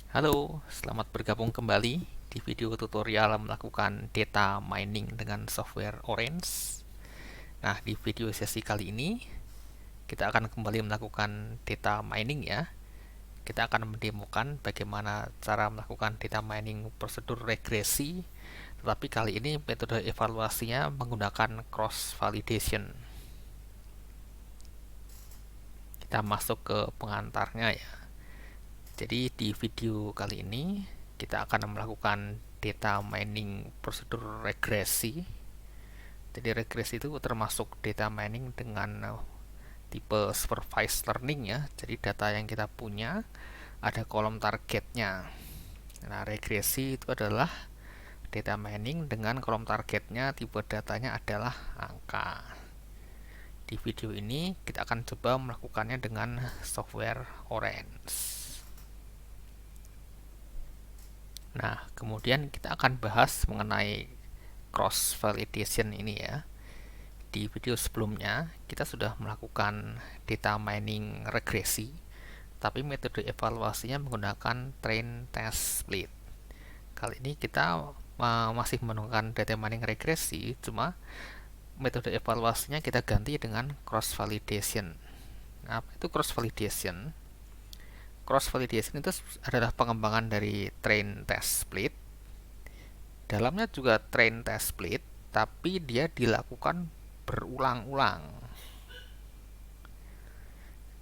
Halo, selamat bergabung kembali di video tutorial melakukan data mining dengan software Orange. Nah, di video sesi kali ini kita akan kembali melakukan data mining ya. Kita akan mendemokan bagaimana cara melakukan data mining prosedur regresi, tetapi kali ini metode evaluasinya menggunakan cross validation. Kita masuk ke pengantarnya ya. Jadi di video kali ini kita akan melakukan data mining prosedur regresi. Jadi regresi itu termasuk data mining dengan tipe supervised learning ya. Jadi data yang kita punya ada kolom targetnya. Nah, regresi itu adalah data mining dengan kolom targetnya tipe datanya adalah angka. Di video ini kita akan coba melakukannya dengan software Orange. Nah, kemudian kita akan bahas mengenai cross validation ini ya. Di video sebelumnya kita sudah melakukan data mining regresi, tapi metode evaluasinya menggunakan train test split. Kali ini kita masih menggunakan data mining regresi, cuma metode evaluasinya kita ganti dengan cross validation. Nah, apa itu cross validation? Cross validation itu adalah pengembangan dari train test split. Dalamnya juga train test split, tapi dia dilakukan berulang-ulang.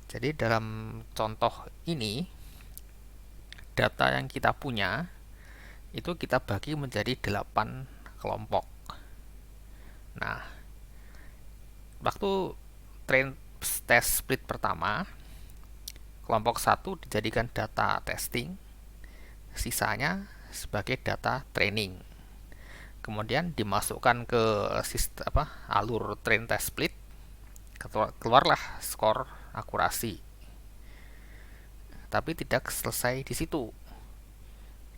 Jadi dalam contoh ini, data yang kita punya itu kita bagi menjadi 8 kelompok. Nah, waktu train test split pertama, kelompok 1 dijadikan data testing, sisanya sebagai data training. Kemudian dimasukkan ke sistem alur train test split, keluarlah skor akurasi. Tapi tidak selesai di situ.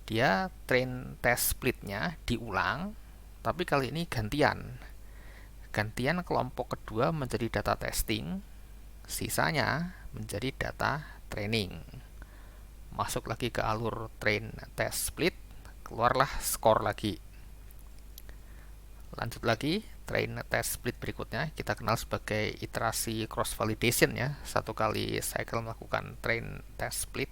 Dia train test splitnya diulang, tapi kali ini gantian. Gantian kelompok kedua menjadi data testing, sisanya menjadi data training. Masuk lagi ke alur train test split, keluarlah skor lagi. Lanjut lagi, train test split berikutnya kita kenal sebagai iterasi cross validation ya. Satu kali cycle melakukan train test split.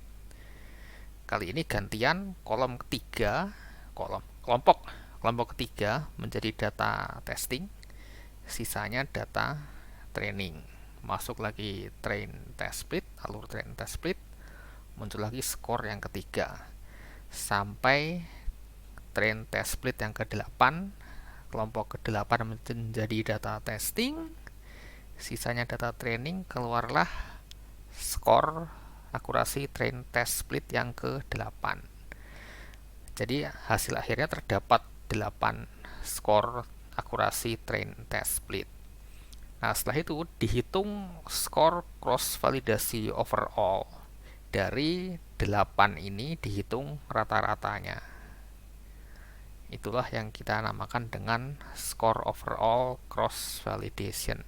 Kali ini gantian kolom ketiga, kelompok ketiga menjadi data testing, sisanya data training. Masuk lagi train test split, alur train test split, muncul lagi skor yang ketiga. Sampai train test split yang ke-8, kelompok ke-8 menjadi data testing, sisanya data training, keluarlah skor akurasi train test split yang ke-8. Jadi hasil akhirnya terdapat 8 skor akurasi train test split. Nah, setelah itu dihitung skor cross validasi overall. Dari 8 ini dihitung rata-ratanya. Itulah yang kita namakan dengan score overall cross validation.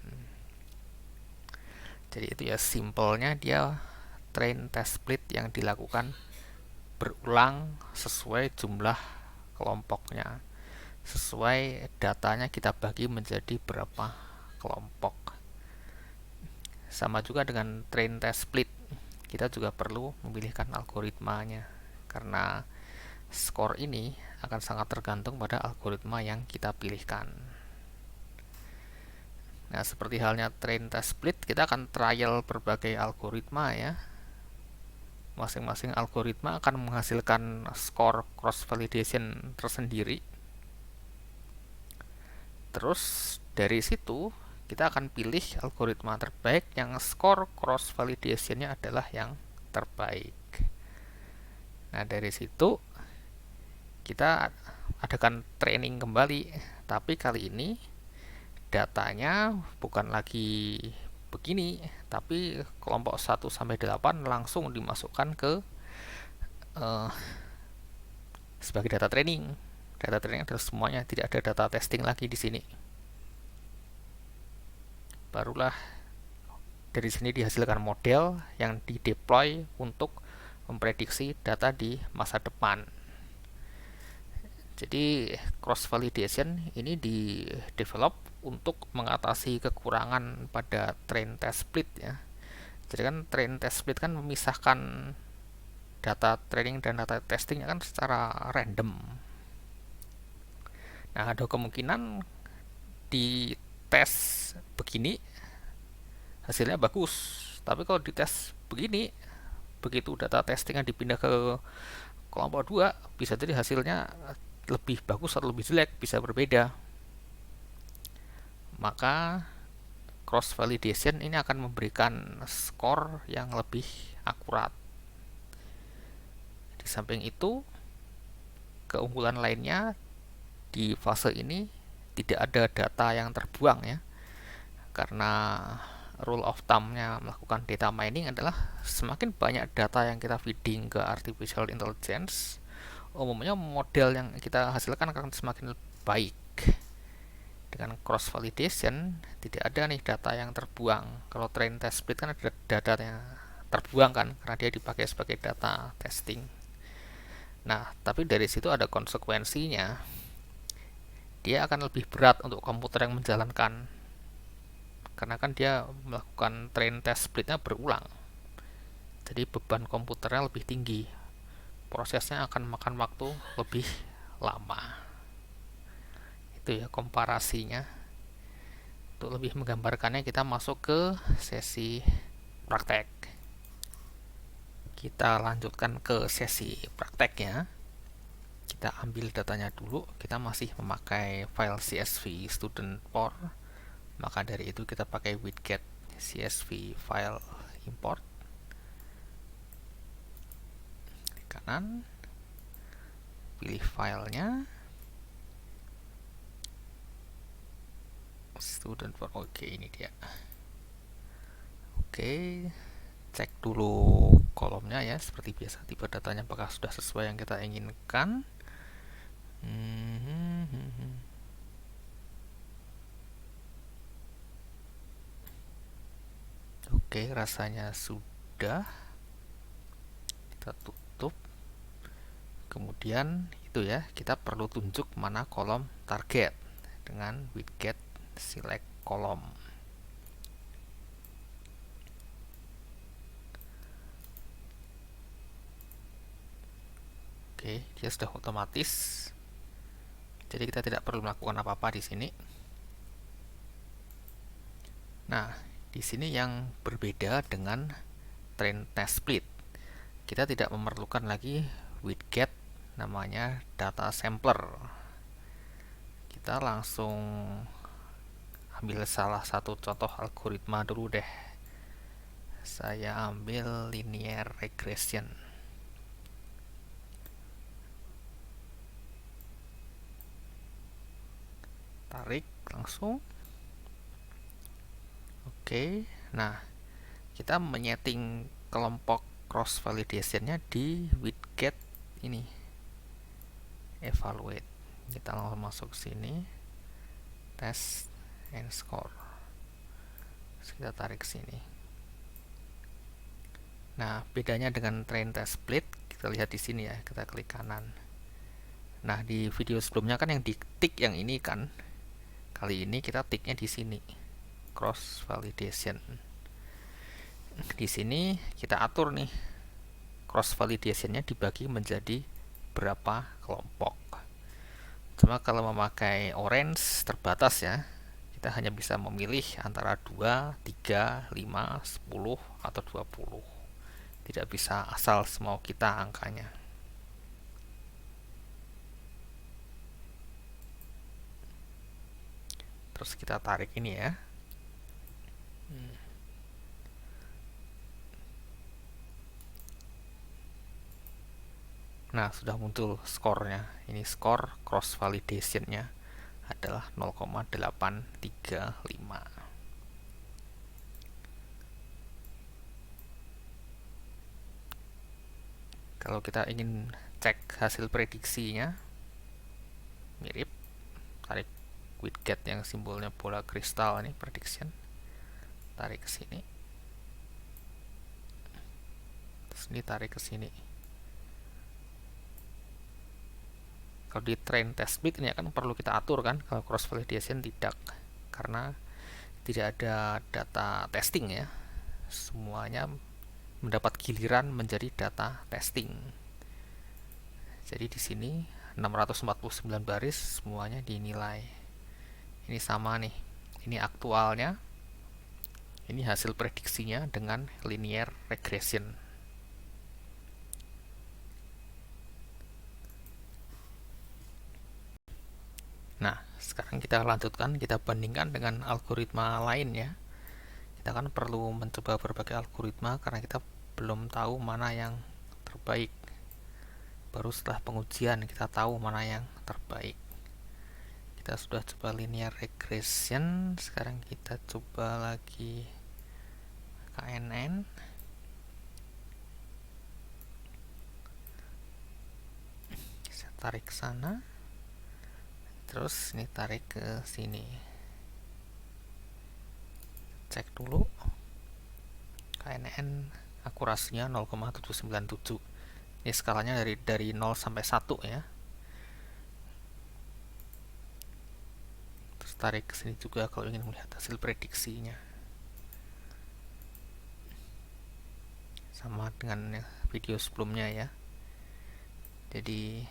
Jadi itu ya simpelnya, dia train test split yang dilakukan berulang sesuai jumlah kelompoknya. Sesuai datanya kita bagi menjadi berapa kelompok. Sama juga dengan train test split, kita juga perlu memilihkan algoritmanya, karena skor ini akan sangat tergantung pada algoritma yang kita pilihkan. Nah, seperti halnya train test split, kita akan trial berbagai algoritma ya. Masing-masing algoritma akan menghasilkan skor cross validation tersendiri. Terus dari situ kita akan pilih algoritma terbaik yang skor cross validationnya adalah yang terbaik. Nah, dari situ kita adakan training kembali, tapi kali ini datanya bukan lagi begini, tapi kelompok 1 sampai 8 langsung dimasukkan ke sebagai data training. Data training adalah semuanya, tidak ada data testing lagi di sini. Barulah dari sini dihasilkan model yang dideploy untuk memprediksi data di masa depan. Jadi cross validation ini di develop untuk mengatasi kekurangan pada train test split ya. Jadi kan train test split kan memisahkan data training dan data testingnya kan secara random. Nah, ada kemungkinan di tes begini hasilnya bagus, tapi kalau di tes begini, begitu data testingnya dipindah ke kelompok 2, bisa jadi hasilnya lebih bagus atau lebih jelek, bisa berbeda. Maka cross validation ini akan memberikan skor yang lebih akurat. Di samping itu, keunggulan lainnya di fase ini tidak ada data yang terbuang ya, karena rule of thumb-nya melakukan data mining adalah semakin banyak data yang kita feeding ke artificial intelligence, umumnya model yang kita hasilkan akan semakin baik. Dengan cross validation tidak ada nih data yang terbuang. Kalau train test split kan ada data yang terbuang kan, karena dia dipakai sebagai data testing. Nah, tapi dari situ ada konsekuensinya. Dia akan lebih berat untuk komputer yang menjalankan, karena kan dia melakukan train test splitnya berulang. Jadi beban komputernya lebih tinggi, prosesnya akan makan waktu lebih lama. Itu ya komparasinya. Untuk lebih menggambarkannya, kita masuk ke sesi praktek. Kita lanjutkan ke sesi prakteknya. Kita ambil datanya dulu. Kita masih memakai file CSV student for, maka dari itu kita pakai widget CSV file import. Klik kanan, pilih filenya student for. Oke, ini dia. Oke, cek dulu kolomnya ya, seperti biasa, tipe datanya apakah sudah sesuai yang kita inginkan. Oke, rasanya sudah. Kita tutup. Kemudian itu ya, kita perlu tunjuk mana kolom target dengan widget select kolom. Oke, dia sudah otomatis. Jadi kita tidak perlu melakukan apa-apa di sini. Nah, di sini yang berbeda dengan train test split. Kita tidak memerlukan lagi widget namanya data sampler. Kita langsung ambil salah satu contoh algoritma dulu deh. Saya ambil linear regression. Tarik langsung. Oke, nah kita menyeting kelompok cross validation-nya di widget ini, evaluate. Kita langsung masuk sini, test and score. Terus kita tarik sini. Nah, bedanya dengan train test split, kita lihat di sini ya, kita klik kanan. Nah, di video sebelumnya kan yang ditik yang ini kan. Kali ini kita tiknya di sini, cross validation. Di sini kita atur nih, cross validation-nya dibagi menjadi berapa kelompok. Cuma kalau memakai orange terbatas ya, kita hanya bisa memilih antara 2, 3, 5, 10, atau 20. Tidak bisa asal semau kita angkanya. Terus kita tarik ini ya. Nah, sudah muncul skornya. Ini skor cross validation-nya adalah 0,835. Kalau kita ingin cek hasil prediksinya, mirip, tarik widget yang simbolnya bola kristal ini, prediction, tarik ke sini. Terus ini tarik ke sini. Kalau di train test bed ini kan perlu kita atur kan, kalau cross validation tidak, karena tidak ada data testing ya, semuanya mendapat giliran menjadi data testing. Jadi di sini 649 baris semuanya dinilai. Ini sama nih, ini aktualnya, ini hasil prediksinya dengan linear regression. Nah, sekarang kita lanjutkan, kita bandingkan dengan algoritma lain ya. Kita kan perlu mencoba berbagai algoritma karena kita belum tahu mana yang terbaik. Baru setelah pengujian kita tahu mana yang terbaik. Kita sudah coba linear regression, sekarang kita coba lagi KNN. Saya tarik ke sana. Terus ini tarik ke sini. Cek dulu. KNN akurasinya 0,797. Ini skalanya dari 0 sampai 1 ya. Terus tarik ke sini juga kalau ingin melihat hasil prediksinya. Sama dengan video sebelumnya ya. Jadi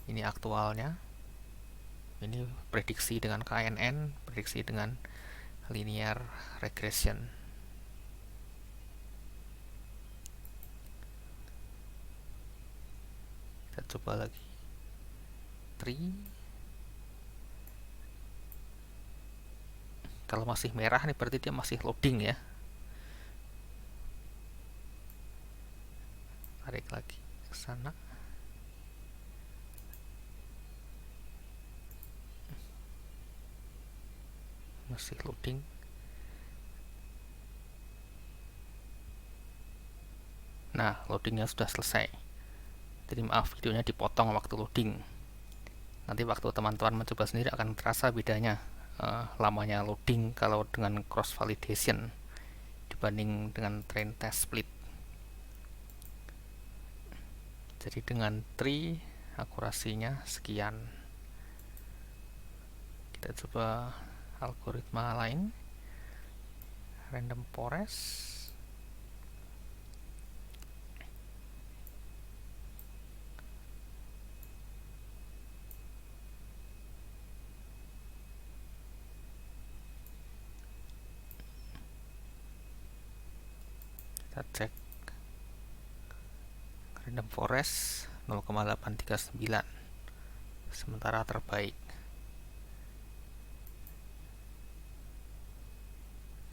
ini aktualnya. Ini prediksi dengan KNN, prediksi dengan linear regression. Kita coba lagi tree. Kalau masih merah nih berarti dia masih loading ya. Tarik lagi ke sana. Masih loading. Nah, loadingnya sudah selesai. Jadi maaf, videonya dipotong waktu loading. Nanti waktu teman-teman mencoba sendiri akan terasa bedanya lamanya loading kalau dengan cross validation dibanding dengan train test split. Jadi dengan tree akurasinya sekian. Kita coba algoritma lain, random forest. Kita cek random forest 0,839, sementara terbaik.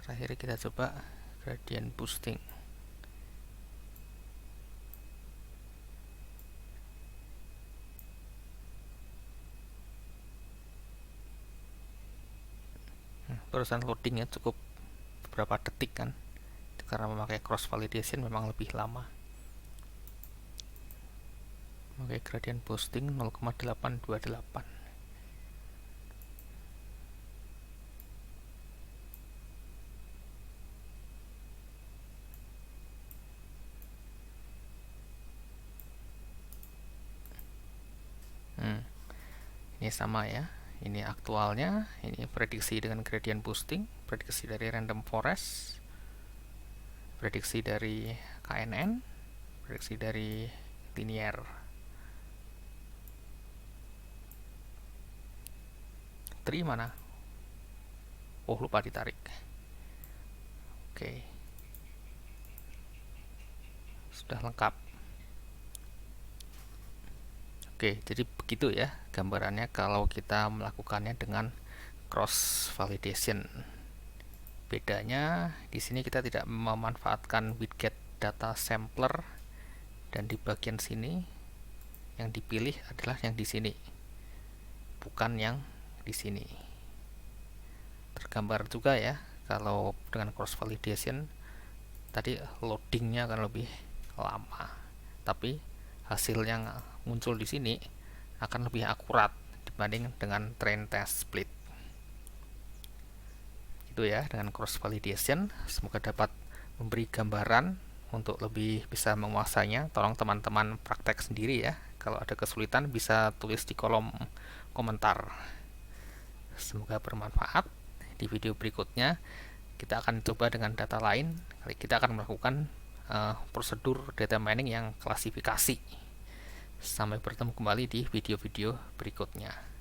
Terakhir kita coba gradient boosting. Barusan loadingnya cukup beberapa detik kan, karena memakai cross validation memang lebih lama. Memakai gradient boosting 0,828. Ini sama ya, ini aktualnya, ini prediksi dengan gradient boosting, prediksi dari random forest, prediksi dari KNN, prediksi dari linear. Tree mana? Oh, lupa ditarik. Oke. Sudah lengkap. Oke, jadi begitu ya gambarannya kalau kita melakukannya dengan cross validation. Bedanya di sini kita tidak memanfaatkan widget data sampler, dan di bagian sini yang dipilih adalah yang di sini, bukan yang di sini. Tergambar juga ya kalau dengan cross validation tadi loadingnya akan lebih lama, tapi hasil yang muncul di sini akan lebih akurat dibanding dengan train test split. Itu ya dengan cross validation. Semoga dapat memberi gambaran untuk lebih bisa menguasainya. Tolong teman-teman praktek sendiri ya. Kalau ada kesulitan bisa tulis di kolom komentar. Semoga bermanfaat. Di video berikutnya kita akan coba dengan data lain. Kita akan melakukan prosedur data mining yang klasifikasi. Sampai bertemu kembali di video-video berikutnya.